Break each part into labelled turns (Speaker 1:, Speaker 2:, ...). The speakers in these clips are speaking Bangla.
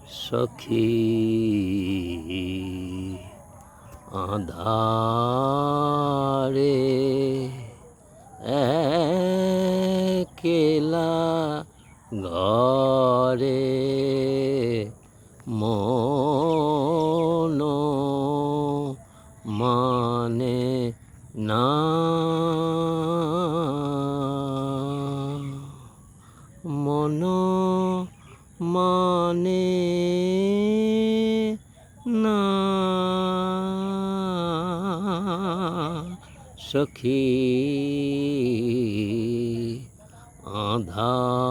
Speaker 1: সখী আঁধারে একলা ঘরে মন মানে না, মন মানে না সখী আঁধারে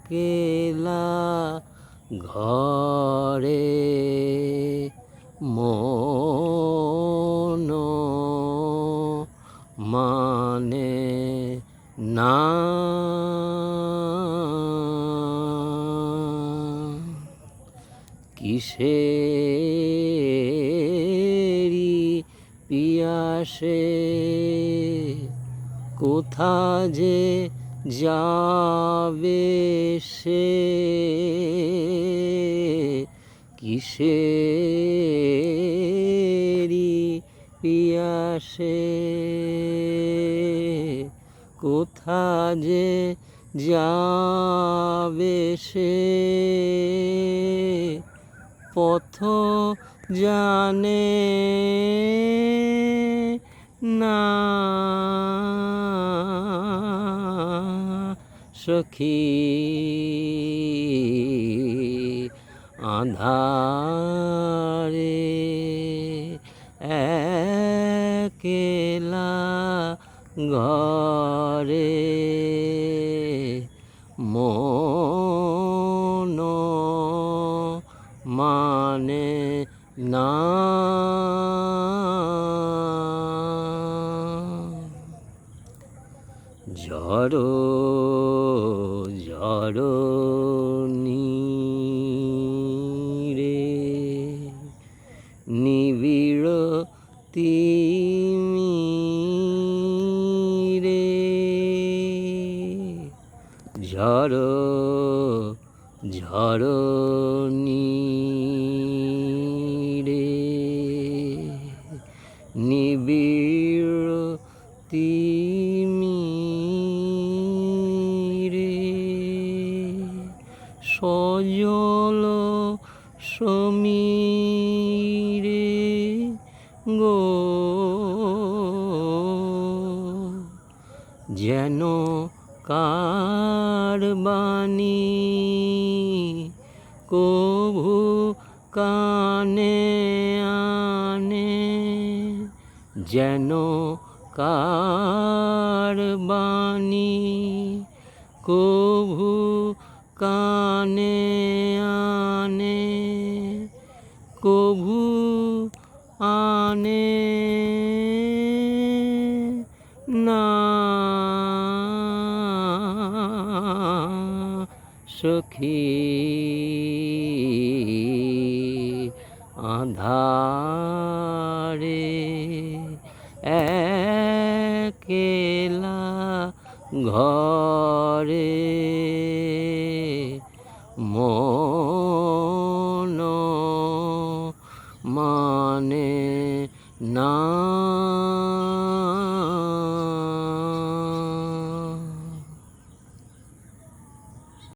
Speaker 1: একলা ঘরে মন মানে না। কিসেরি পিয়াসে কোথা যে যাবে সে, কিসেরি পিয়াসে কোথা যে যাবে সে, পথ জানে না সখী আঁধারে একলা ঘরে মন মানে না। ঝড়ো ঝড়ো নীরে নিবিড় তিমিরে, ঝড়ো ঝড়ো নীরে নিবিড় তিমিরে, সজল সমীরে গো যেন কার বাণী কভু কানে আনে, যেন কার বাণী কভু কানে আনে, কভু আনে না সখী আঁধারে একলা ঘরে মন মানে না।